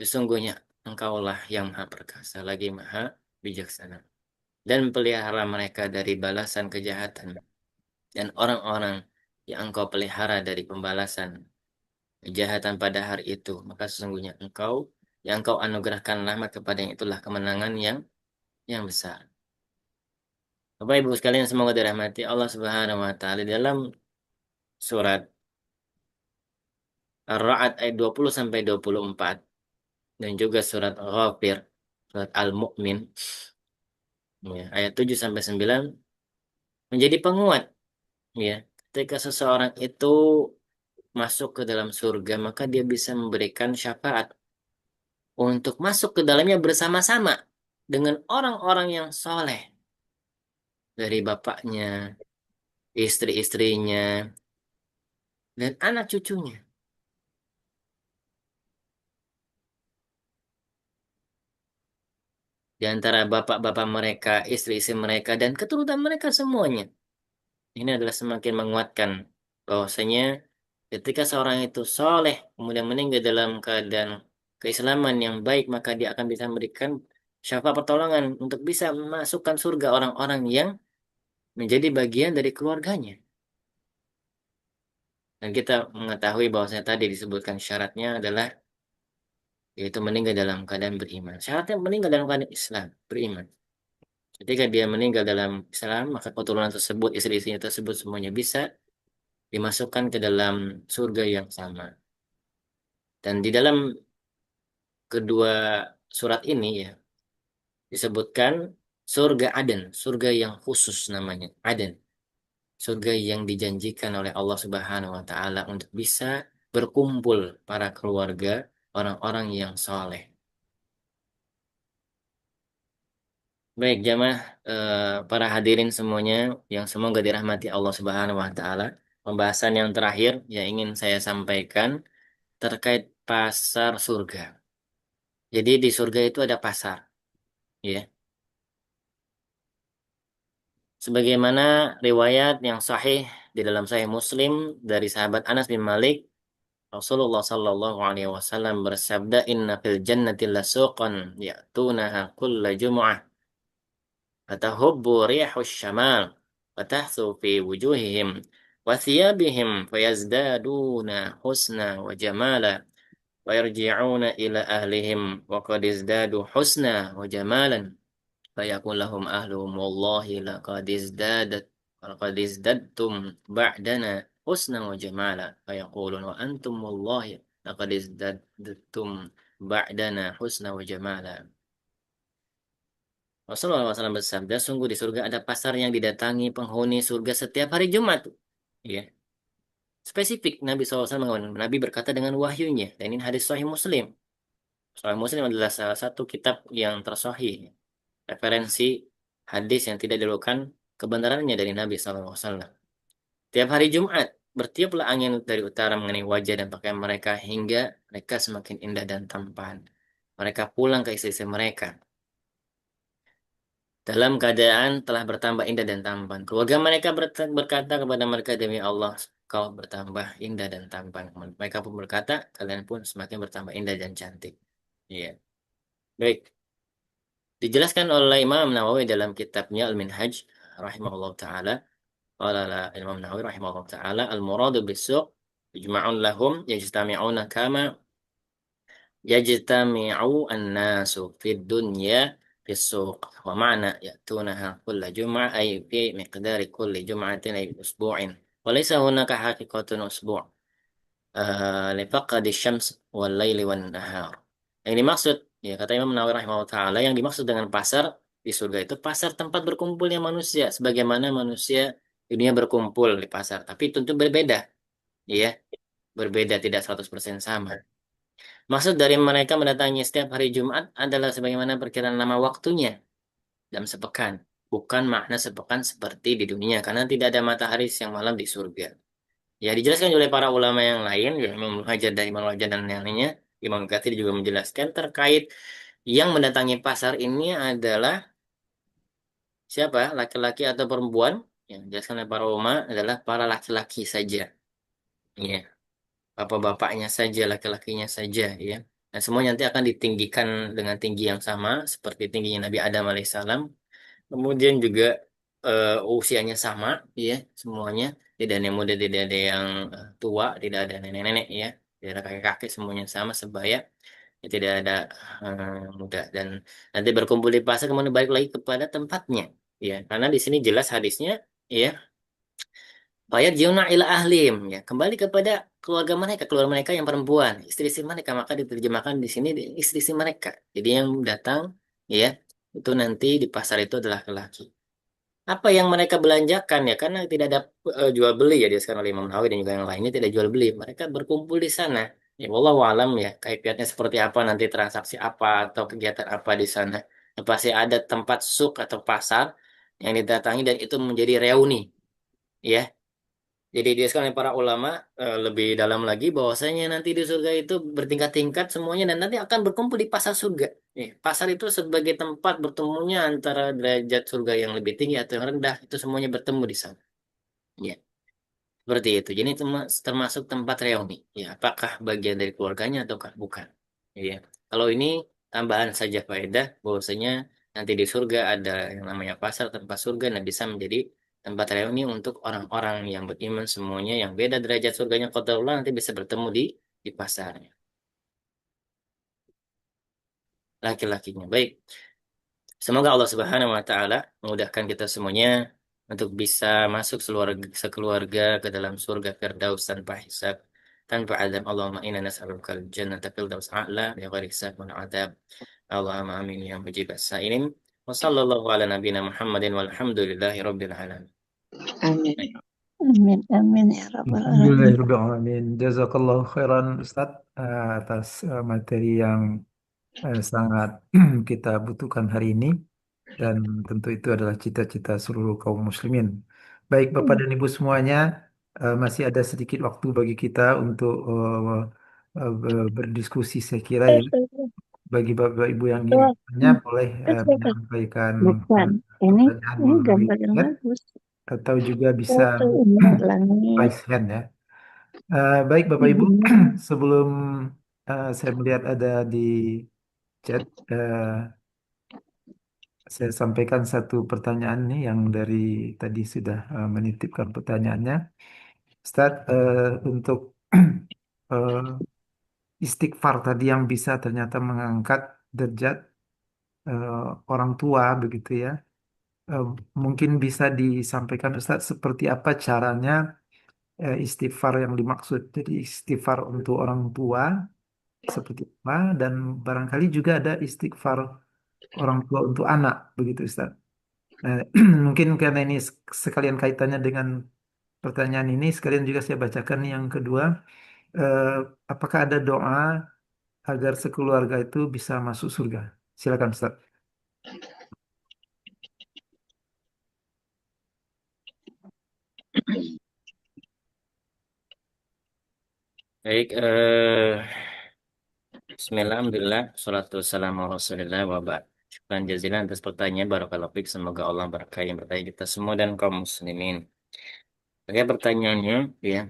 Speaker 1: Sesungguhnya Engkaulah yang maha perkasa lagi maha bijaksana. Dan pelihara mereka dari balasan kejahatan dan orang-orang yang Engkau pelihara dari pembalasan kejahatan pada hari itu, maka sesungguhnya engkau yang engkau anugerahkan rahmat kepada yang itulah kemenangan yang besar. Bapak Ibu sekalian semoga dirahmati Allah Subhanahu wa taala dalam surat Ar-Ra'd ayat 20 sampai 24 dan juga surat Ghafir, surat Al-Mu'min ya, ayat 7 sampai 9 menjadi penguat ya. Ketika seseorang itu masuk ke dalam surga, maka dia bisa memberikan syafaat untuk masuk ke dalamnya bersama-sama dengan orang-orang yang soleh. dari bapaknya, istri-istrinya, dan anak cucunya. Di antara bapak-bapak mereka, istri-istri mereka, dan keturunan mereka semuanya. Ini adalah semakin menguatkan bahwasanya ketika seorang itu soleh, kemudian meninggal dalam keadaan keislaman yang baik, maka dia akan bisa memberikan syafaat pertolongan untuk bisa memasukkan surga orang-orang yang menjadi bagian dari keluarganya. Dan kita mengetahui bahwasanya tadi disebutkan syaratnya adalah yaitu meninggal dalam keadaan beriman. Syaratnya meninggal dalam keadaan Islam, beriman. Ketika dia meninggal dalam Islam, maka keturunan tersebut, istri-istrinya tersebut semuanya bisa dimasukkan ke dalam surga yang sama. Dan di dalam kedua surat ini ya disebutkan surga Aden, surga yang khusus namanya, Aden. Surga yang dijanjikan oleh Allah Subhanahu wa taala untuk bisa berkumpul para keluarga orang-orang yang soleh. Baik, jamaah para hadirin semuanya yang semoga dirahmati Allah Subhanahu wa taala. Pembahasan yang terakhir yang ingin saya sampaikan terkait pasar surga. Jadi di surga itu ada pasar, ya. Sebagaimana riwayat yang sahih di dalam Sahih Muslim dari sahabat Anas bin Malik, Rasulullah Sallallahu Alaihi Wasallam bersabda, Inna fil jannati lasuqan ya'tunaha kulla jum'ah fatahubbu rihus syamal fatahsu fi wujuhihim wa thiyabihim fayazdaduna husna wa jamala wa yarji'una ila ahlihim wa qad izdadu husna wa jamalan فيقول لهم أهلهم والله لقد ازددتم بعدنا حسنا وجمالا فيقولون وأنتم والله لقد ازددتم بعدنا حسنا وجمالا. Rasulullah SAW bersabda, sungguh di surga ada pasar yang didatangi penghuni surga setiap hari Jumat. Ya, spesifik Nabi SAW mengatakan, Nabi berkata dengan wahyunya, dan ini hadis Sahih Muslim. Sahih Muslim adalah salah satu kitab yang tersahih, referensi hadis yang tidak dilakukan kebenarannya dari Nabi SAW. Tiap hari Jumat, bertiuplah angin dari utara mengenai wajah dan pakaian mereka hingga mereka semakin indah dan tampan. Mereka pulang ke istri-istri mereka dalam keadaan telah bertambah indah dan tampan. Keluarga mereka berkata kepada mereka, demi Allah, kau bertambah indah dan tampan. Mereka pun berkata, kalian pun semakin bertambah indah dan cantik. Iya. Baik. Dijelaskan oleh Imam Nawawi dalam kitabnya Al-Minhaj rahimahullah taala. Qala Imam Nawawi rahimahullah taala al-muradu bis-suq ijma'un lahum yajtami'una kama yajtami'u an-nasu fid dunya fis-suq wa ma'na ya'tunaha kulla jum'ah ay fi miqdari kulli jum'atin ay usbu'in wa laysa hunaka haqiqatun usbu' lifaqadi syams wal laili wan nahar. Yang dimaksud, ya kata Imam Nawawi rahimahullah taala, yang dimaksud dengan pasar di surga itu pasar tempat berkumpulnya manusia, sebagaimana manusia di dunia berkumpul di pasar, tapi tentu berbeda, ya, berbeda tidak 100% sama. Maksud dari mereka mendatangi setiap hari Jumat adalah sebagaimana perkiraan lama waktunya dalam sepekan, bukan makna sepekan seperti di dunia, karena tidak ada matahari siang malam di surga. Ya, dijelaskan oleh para ulama yang lain, ya, Imam Hajar dan Imam Hajar dan yang lainnya, Imam Katsir juga menjelaskan terkait yang mendatangi pasar ini adalah siapa? Laki-laki atau perempuan? Yang dijelaskan oleh para ulama adalah para laki-laki saja. Ya, bapak-bapaknya saja, laki-lakinya saja, ya. Dan semua nanti akan ditinggikan dengan tinggi yang sama, seperti tingginya Nabi Adam alaihissalam. Kemudian juga usianya sama, ya, semuanya. Tidak ada yang muda, tidak ada yang tua, tidak ada nenek-nenek, ya. Tidak ada kakek-kakek, semuanya sama sebaya. Ya, tidak ada muda. Dan nanti berkumpul di pasar, kemudian balik lagi kepada tempatnya. Ya, karena di sini jelas hadisnya, ya, Jiuna ila ahlim, ya, kembali kepada keluarga mereka yang perempuan, istri-istri mereka, maka diterjemahkan di sini istri-istri mereka. Jadi yang datang, ya, itu nanti di pasar itu adalah laki-laki. Apa yang mereka belanjakan ya karena tidak ada jual beli ya sekarang oleh Imam Nawawi dan juga yang lainnya tidak jual beli, mereka berkumpul di sana, ya wallahu alam ya kaifiatnya seperti apa nanti transaksi apa atau kegiatan apa di sana. Ya, pasti ada tempat suk atau pasar yang didatangi dan itu menjadi reuni, ya. Jadi dia sekalian para ulama lebih dalam lagi bahwasanya nanti di surga itu bertingkat-tingkat semuanya dan nanti akan berkumpul di pasar surga. Pasar itu sebagai tempat bertemunya antara derajat surga yang lebih tinggi atau yang rendah itu semuanya bertemu di sana. Ya, seperti itu. Jadi termasuk tempat reuni. Ya, apakah bagian dari keluarganya ataukah bukan? Ya. Kalau ini tambahan saja faedah bahwasanya nanti di surga ada yang namanya pasar tempat surga dan bisa menjadi tempat reuni untuk orang-orang yang beriman semuanya yang beda derajat surganya qadarullah nanti bisa bertemu di pasarnya. Laki-lakinya. Baik. Semoga Allah Subhanahu wa taala memudahkan kita semuanya untuk bisa masuk sekeluarga ke dalam surga Firdaus tanpa hisab, tanpa azab. Allahumma inna nas'aluka al-jannata firdaus a'la bi ghairi hisab wa adab. Allahumma amin ya mujib as-sa'ilin. Wa sallallahu ala nabiyyina Muhammadin walhamdulillahi rabbil alamin.
Speaker 3: Amin. Amin. Amin ya rabbal alamin.
Speaker 2: Alhamdulillahirrahmanirrahim. Jazakallah khairan Ustaz atas materi yang sangat kita butuhkan hari ini dan tentu itu adalah cita-cita seluruh kaum muslimin. Baik Bapak dan Ibu semuanya, masih ada sedikit waktu bagi kita untuk berdiskusi saya kira ya. Bagi Bapak Ibu yang ingin bertanya boleh menyampaikan
Speaker 3: Bukan.
Speaker 2: eh,
Speaker 3: Ini
Speaker 2: pertanyaan
Speaker 3: ini
Speaker 2: melalui
Speaker 3: gambar yang
Speaker 2: chat
Speaker 3: bagus.
Speaker 2: atau juga bisa
Speaker 3: Foto ini langit.
Speaker 2: raise hand ya. Baik Bapak Ibu,
Speaker 3: Ini
Speaker 2: sebelum saya melihat ada di chat, saya sampaikan satu pertanyaan nih yang dari tadi sudah menitipkan pertanyaannya. Ustaz, untuk eh, istighfar tadi yang bisa ternyata mengangkat derajat eh, orang tua begitu ya. Eh, Mungkin bisa disampaikan Ustaz seperti apa caranya istighfar yang dimaksud. Jadi istighfar untuk orang tua seperti apa dan barangkali juga ada istighfar orang tua untuk anak begitu Ustaz. Nah, mungkin karena ini sekalian kaitannya dengan pertanyaan ini, sekalian juga saya bacakan yang kedua. Eh, apakah ada doa agar sekeluarga itu bisa masuk surga? Silakan Ustaz.
Speaker 1: Baik, Bismillah, Alhamdulillah, salatu wassalamu ala Rasulillah wa ba'd. Syukran jazilan atas pertanyaan Barakallahu fiik. Semoga Allah berkahi yang berkahi kita semua dan kaum muslimin. Oke, pertanyaannya, ya,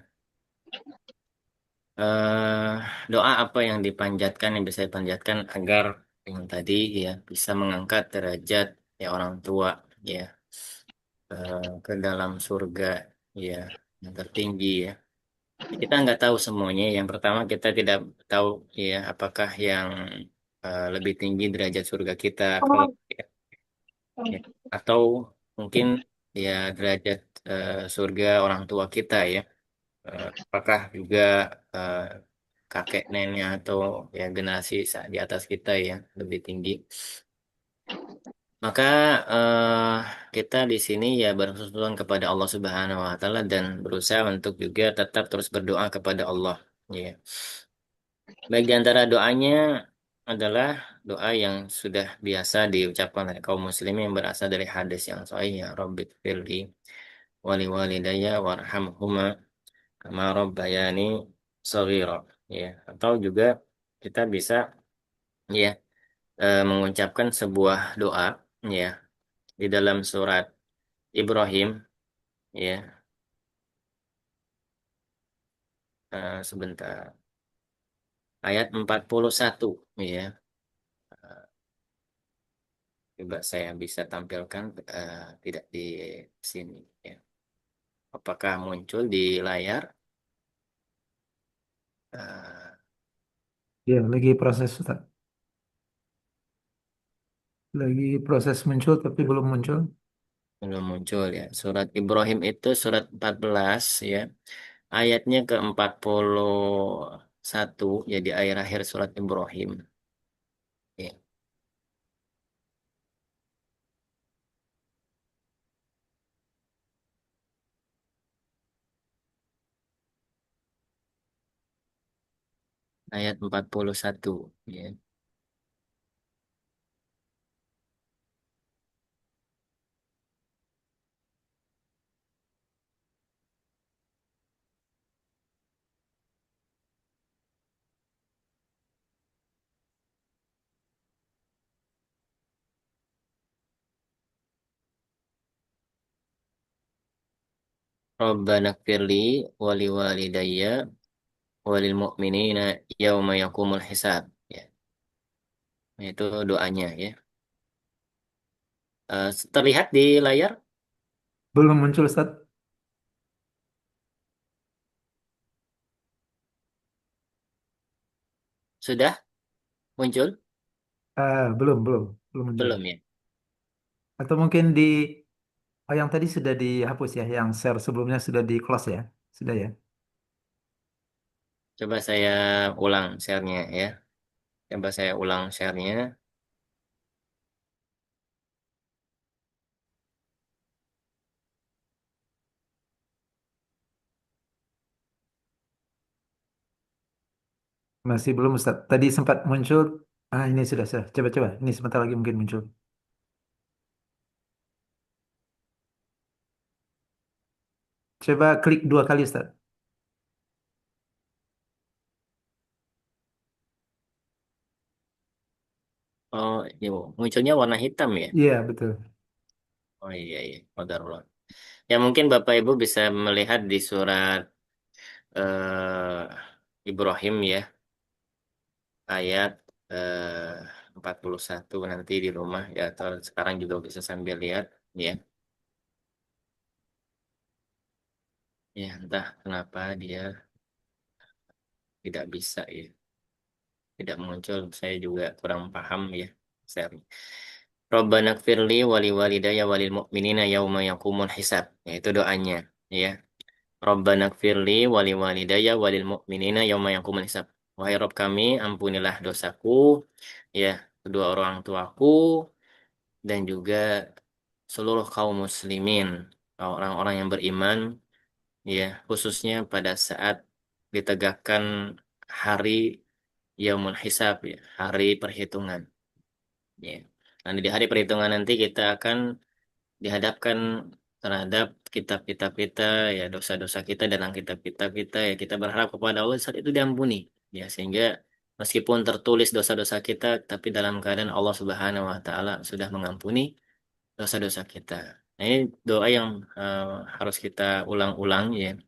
Speaker 1: eh, doa apa yang dipanjatkan, yang bisa dipanjatkan agar yang tadi ya bisa mengangkat derajat ya orang tua ya ke dalam surga ya yang tertinggi ya. Kita nggak tahu semuanya. Yang pertama kita tidak tahu ya apakah yang lebih tinggi derajat surga kita kalau ya, ya. Atau mungkin ya derajat surga orang tua kita ya. Apakah juga eh, kakek nenek atau ya generasi di atas kita ya lebih tinggi. Maka kita di sini ya berseru kepada Allah Subhanahu wa taala dan berusaha untuk juga tetap terus berdoa kepada Allah. Ya. Baik di antara doanya adalah doa yang sudah biasa diucapkan oleh kaum muslimin yang berasal dari hadis yang sahih ya Rabbi firli wali walidayya warhamhuma kama rabbayani shaghira ya atau juga kita bisa ya mengucapkan sebuah doa ya di dalam surat Ibrahim ya sebentar ayat 41 ya coba saya bisa tampilkan tidak di sini ya apakah muncul di layar. Eh,
Speaker 2: Ya, lagi proses Ustaz. Lagi proses muncul tapi belum muncul.
Speaker 1: Belum muncul ya surat Ibrahim itu surat 14 ya ayatnya ke 41 ya di akhir-akhir surat Ibrahim ya ayat 41 ya. Rabbana firli wali walidayya walil mu'minina yauma yakumul hisab. Ya, itu doanya ya. Terlihat di layar
Speaker 2: Belum muncul Ustaz?
Speaker 1: sudah muncul?
Speaker 2: Belum muncul.
Speaker 1: Belum ya.
Speaker 2: Atau mungkin di yang tadi sudah dihapus ya, yang share sebelumnya sudah di close ya, sudah ya.
Speaker 1: Coba saya ulang share-nya ya. Coba saya ulang share-nya.
Speaker 2: Masih belum Ustaz. Tadi sempat muncul. Ini sudah. Coba-coba. Ini sebentar lagi mungkin muncul. Coba klik 2 kali Ustaz.
Speaker 1: Oh, iya, Bu. Munculnya warna hitam ya.
Speaker 2: Iya, betul.
Speaker 1: Oh iya iya, qadarullah. Ya mungkin Bapak Ibu bisa melihat di surat Ibrahim ya, ayat 41 nanti di rumah ya, atau sekarang juga bisa sambil lihat ya. Ya entah kenapa dia tidak bisa ya, tidak muncul. Saya juga kurang paham ya. Saya Rabbana gfirli wali walidayya walil mu'minina yauma yakumul hisab. Ya, itu doanya ya. Rabbana gfirli wali walidayya walil mu'minina yauma yakumul hisab. Wahai Rob kami, ampunilah dosaku, ya, kedua orang tuaku, dan juga seluruh kaum muslimin, orang-orang yang beriman, ya, khususnya pada saat ditegakkan hari Yaumul Hisab, ya, hari perhitungan. Ya. Nanti di hari perhitungan nanti kita akan dihadapkan terhadap kitab-kitab kita, ya, dosa-dosa kita dalam kitab-kitab kita, ya, kita berharap kepada Allah saat itu diampuni, ya, sehingga meskipun tertulis dosa-dosa kita tapi dalam keadaan Allah Subhanahu wa taala sudah mengampuni dosa-dosa kita. Nah, ini doa yang eh, harus kita ulang-ulang ya,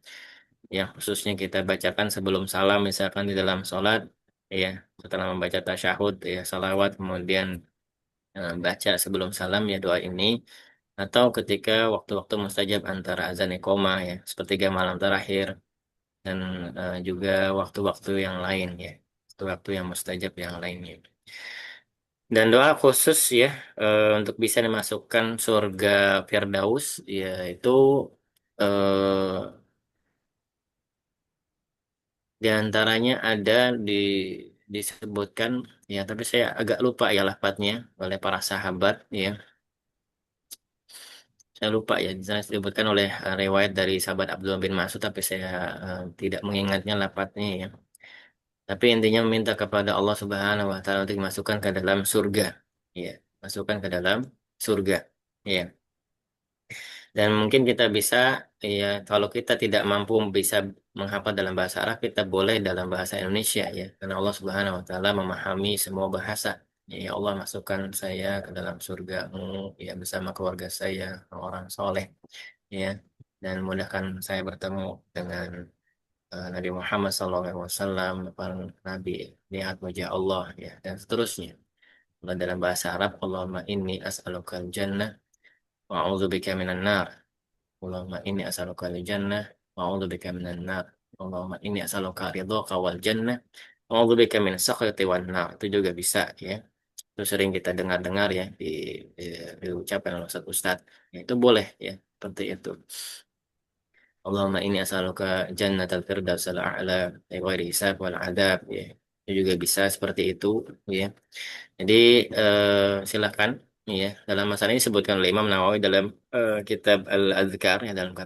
Speaker 1: yang khususnya kita bacakan sebelum salam misalkan di dalam sholat, ya, setelah membaca tasyahud, ya, salawat, kemudian baca sebelum salam ya doa ini, atau ketika waktu-waktu mustajab antara azan iqomah ya, sepertiga malam terakhir, dan juga waktu-waktu yang lain ya, waktu-waktu yang mustajab yang lainnya. Dan doa khusus ya, untuk bisa dimasukkan surga Firdaus, yaitu di antaranya ada di disebutkan ya, tapi saya agak lupa ya lafadznya oleh para sahabat ya. Saya lupa ya, di sana disebutkan oleh riwayat dari sahabat Abdullah bin Mas'ud, tapi saya tidak mengingatnya lafadznya ya. Tapi intinya meminta kepada Allah Subhanahu wa taala untuk dimasukkan ke dalam surga. Ya, masukkan ke dalam surga. Ya. Dan mungkin kita bisa, ya, kalau kita tidak mampu bisa menghafal dalam bahasa Arab, kita boleh dalam bahasa Indonesia ya. Karena Allah Subhanahu wa taala memahami semua bahasa. Ya, ya Allah, masukkan saya ke dalam surga-Mu ya bersama keluarga saya, orang soleh ya. Dan mudahkan saya bertemu dengan Nabi Muhammad SAW, para nabi, lihat wajah Allah ya, dan seterusnya. Kalau dalam bahasa Arab, Allahumma inni as'alukal jannah wa a'udzubika minan nar. Allahumma inni as'aluka al-jannah wa a'udzubika minan nar. Allahumma inni as'aluka ridhaka wal jannah wa a'udzubika min sakhati wan nar. Itu juga bisa ya. Itu sering kita dengar-dengar ya diucapkan oleh Ustaz. Ya, itu boleh ya, seperti itu. Allahumma inni as'aluka jannatal firdaus al-a'la bi ghairi hisab wal adab ya. Itu juga bisa seperti itu ya. Jadi silakan ya, dalam masalah ini disebutkan oleh Imam Nawawi dalam kitab Al-Adzkar ya, dalam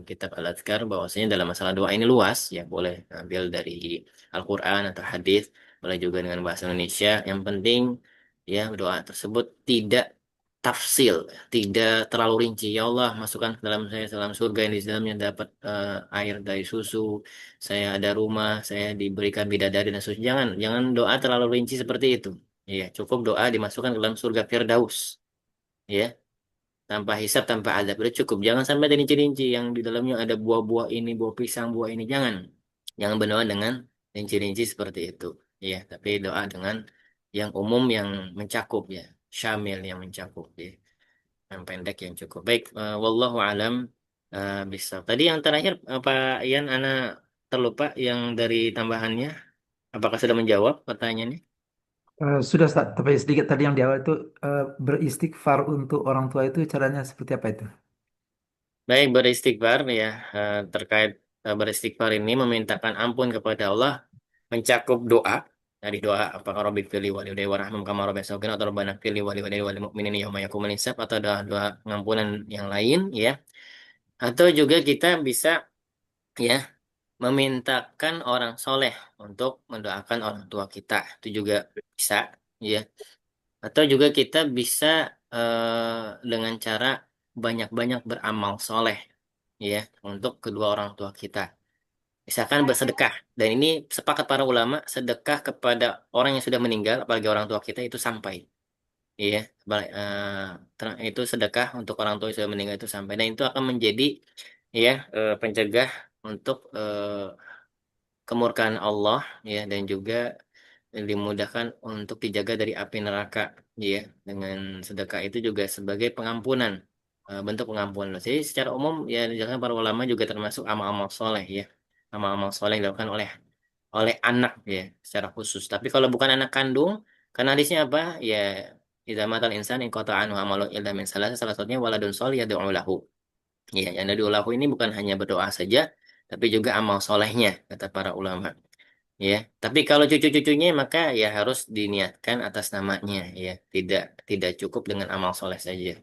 Speaker 1: kitab Al-Adzkar, bahwasanya dalam masalah doa ini luas ya, boleh ambil dari Al-Qur'an atau hadis, boleh juga dengan bahasa Indonesia. Yang penting ya doa tersebut tidak tafsil, tidak terlalu rinci. Ya Allah, masukkan ke dalam saya dalam surga yang di dalamnya dapat air dari susu. Saya ada rumah, saya diberikan bidadari dan seterusnya. Jangan, jangan doa terlalu rinci seperti itu. Iya, cukup doa dimasukkan ke dalam surga Firdaus. Ya, tanpa hisab, tanpa adab. Udah cukup. Jangan sampai ada rinci-rinci yang di dalamnya ada buah-buah ini, buah pisang, buah ini. Jangan. Jangan berdoa dengan rinci-rinci seperti itu. Ya, tapi doa dengan yang umum yang mencakup ya. Syamil yang mencakup ya. Yang pendek yang cukup. Baik, wallahu alam bisa. Tadi yang terakhir Pak Ian, Ana terlupa yang dari tambahannya. Apakah sudah menjawab pertanyaannya?
Speaker 2: Sudah Ustaz, tapi sedikit tadi yang di awal itu beristighfar untuk orang tua itu caranya seperti apa itu?
Speaker 1: Baik, beristighfar ya terkait beristighfar ini memintakan ampun kepada Allah mencakup doa dari doa apakah Rabbi fili wali udai warahmam kama Rabbi saugina atau Rabbana fili wali udai wali mu'minin yauma yaqumul hisab atau doa doa pengampunan yang lain ya atau juga kita bisa ya memintakan orang soleh untuk mendoakan orang tua kita itu juga bisa ya atau juga kita bisa dengan cara banyak-banyak beramal soleh ya untuk kedua orang tua kita. Misalkan bersedekah dan ini sepakat para ulama sedekah kepada orang yang sudah meninggal apalagi orang tua kita itu sampai ya itu sedekah untuk orang tua yang sudah meninggal itu sampai dan itu akan menjadi ya pencegah untuk kemurkaan Allah ya dan juga dimudahkan untuk dijaga dari api neraka ya dengan sedekah itu juga sebagai pengampunan bentuk pengampunan. Jadi secara umum ya dijelaskan para ulama juga termasuk amal-amal soleh ya amal-amal soleh yang dilakukan oleh anak ya secara khusus. Tapi kalau bukan anak kandung karena hadisnya apa ya idza matal insan in qata anhu amalu illa min salah satunya waladun sholih yad'u lahu. Ya, yang yad'u lahu ini bukan hanya berdoa saja tapi juga amal solehnya kata para ulama. Ya, tapi kalau cucu-cucunya maka ya harus diniatkan atas namanya ya, tidak tidak cukup dengan amal soleh saja.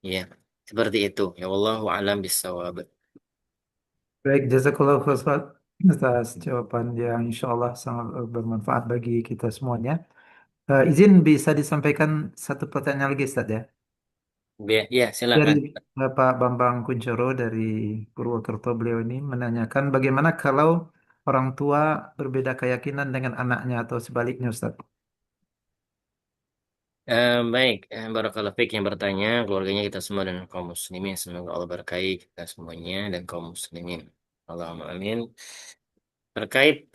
Speaker 1: Ya, seperti itu. Ya wallahu alam bisawab.
Speaker 2: Baik, jazakallah Ustaz atas jawaban yang insya Allah sangat bermanfaat bagi kita semuanya. Izin bisa disampaikan satu pertanyaan lagi Ustaz ya.
Speaker 1: Ya,
Speaker 2: Dari
Speaker 1: silakan.
Speaker 2: Pak Bambang Kuncoro dari Purwokerto, beliau ini menanyakan bagaimana kalau orang tua berbeda keyakinan dengan anaknya atau sebaliknya Ustaz.
Speaker 1: Baik, Barakallahu fiik yang bertanya, keluarganya kita semua dan kaum muslimin. Semoga Allah berkahi kita semuanya dan kaum muslimin. Allahumma amin. Terkait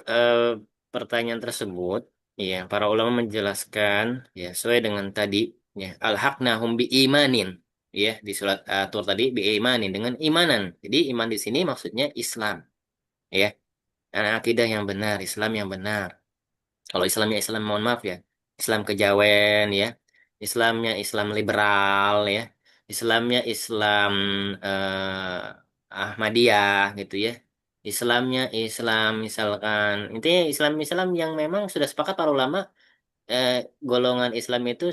Speaker 1: pertanyaan tersebut, ya, para ulama menjelaskan, ya, sesuai dengan tadi, ya, al-haqnahum bi imanin, ya, di surat Tur tadi bi imanin dengan imanan. Jadi iman di sini maksudnya Islam, ya, dan akidah yang benar, Islam yang benar. Kalau Islamnya Islam, mohon maaf ya, Islam kejawen ya, Islamnya Islam liberal ya, Islamnya Islam Ahmadiyah gitu ya. Islamnya Islam misalkan intinya Islam yang memang sudah sepakat para ulama eh, golongan Islam itu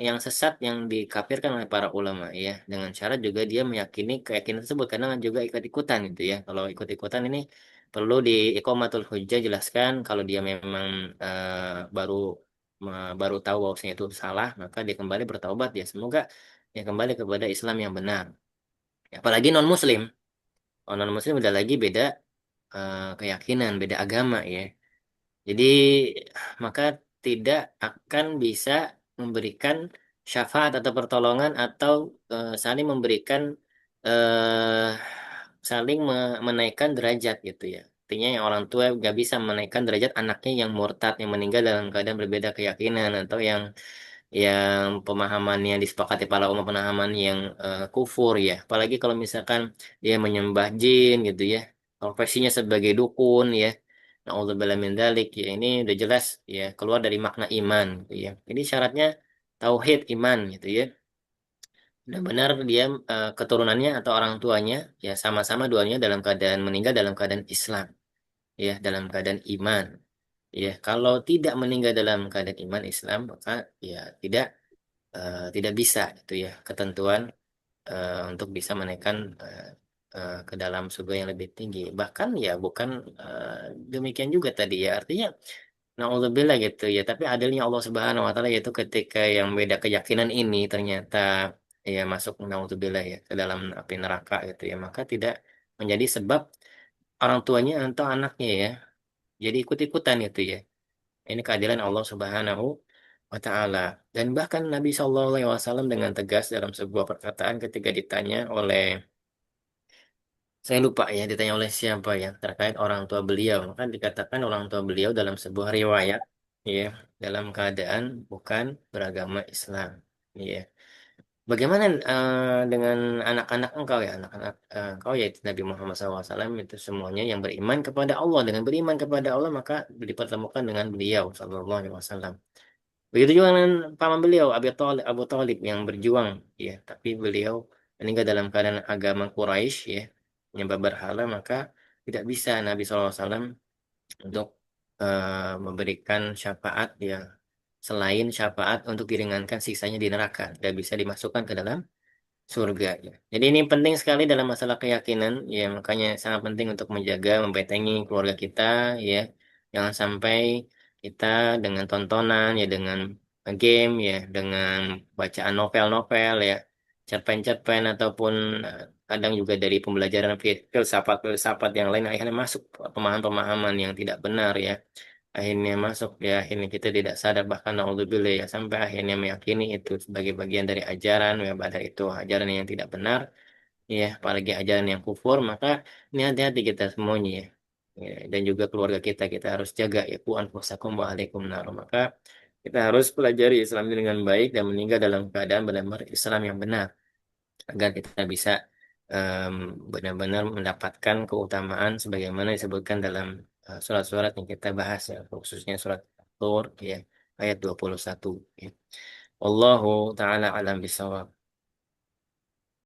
Speaker 1: yang sesat yang dikafirkan oleh para ulama ya dengan syarat juga dia meyakini keyakinan tersebut karena juga ikut-ikutan gitu ya kalau ikut-ikutan ini perlu di iqamatul hujjah jelaskan kalau dia memang baru baru tahu bahwasanya itu salah maka dia kembali bertaubat ya semoga dia kembali kepada Islam yang benar. Apalagi non Muslim, non Muslim udah lagi beda keyakinan beda agama ya jadi maka tidak akan bisa memberikan syafaat atau pertolongan atau saling memberikan eh, saling menaikkan derajat gitu ya. Artinya yang orang tua nggak bisa menaikkan derajat anaknya yang murtad yang meninggal dalam keadaan berbeda keyakinan atau yang pemahamannya disepakati para ulama pemahaman yang kufur ya. Apalagi kalau misalkan dia menyembah jin gitu ya. Profesinya sebagai dukun ya. Nauzubillah min dzalik ya ini udah jelas ya keluar dari makna iman gitu ya. Jadi syaratnya tauhid iman gitu ya. Benar-benar dia keturunannya atau orang tuanya ya sama-sama duanya dalam keadaan meninggal dalam keadaan Islam ya dalam keadaan iman. Ya, kalau tidak meninggal dalam keadaan iman Islam maka ya tidak bisa itu ya ketentuan untuk bisa menaikkan ke dalam surga yang lebih tinggi. Bahkan ya bukan eh, demikian juga tadi ya. Artinya naudzubillah gitu ya. Tapi adilnya Allah Subhanahu wa taala yaitu ketika yang beda keyakinan ini ternyata ya masuk naudzubillah ya ke dalam api neraka gitu ya. Maka tidak menjadi sebab orang tuanya atau anaknya ya. Jadi ikut-ikutan itu ya. Ini keadilan Allah Subhanahu wa taala. Dan bahkan Nabi Shallallahu Alaihi Wasallam dengan tegas dalam sebuah perkataan ketika ditanya oleh, saya lupa ya, ditanya oleh siapa ya terkait orang tua beliau, maka dikatakan orang tua beliau dalam sebuah riwayat, ya, dalam keadaan bukan beragama Islam, ya. Bagaimana dengan anak-anak engkau ya, anak-anak engkau yaitu Nabi Muhammad SAW itu semuanya yang beriman kepada Allah. Dengan beriman kepada Allah maka dipertemukan dengan beliau Sallallahu Alaihi Wasallam. Begitu juga dengan paman beliau Abu Thalib yang berjuang, ya, tapi beliau meninggal dalam keadaan agama Quraisy, ya, menyembah berhala, maka tidak bisa Nabi SAW untuk memberikan syafaat, ya, selain syafaat untuk diringankan siksanya di neraka, tidak bisa dimasukkan ke dalam surga, ya. Jadi ini penting sekali dalam masalah keyakinan, ya, makanya sangat penting untuk menjaga, membentengi keluarga kita, ya. Jangan sampai kita dengan tontonan, ya, dengan game, ya, dengan bacaan novel-novel, ya, cerpen-cerpen ataupun kadang juga dari pembelajaran filsafat-filsafat yang lain akhirnya masuk pemahaman-pemahaman yang tidak benar, ya. Akhirnya masuk, ya, akhirnya kita tidak sadar bahkan naudzubillah, ya, sampai akhirnya meyakini itu sebagai bagian dari ajaran, ya, padahal itu ajaran yang tidak benar, ya, apalagi ajaran yang kufur. Maka ini hati-hati kita semuanya, ya. Ya, dan juga keluarga kita harus jaga, ya, ku anfusakum wa alaikum nar. Maka kita harus pelajari Islam ini dengan baik dan meninggal dalam keadaan benar-benar Islam yang benar, agar kita bisa em, benar-benar mendapatkan keutamaan sebagaimana disebutkan dalam surat-surat yang kita bahas, ya, khususnya surat Tur, ya, ayat 21, ya. Wallahu taala alam bisawab.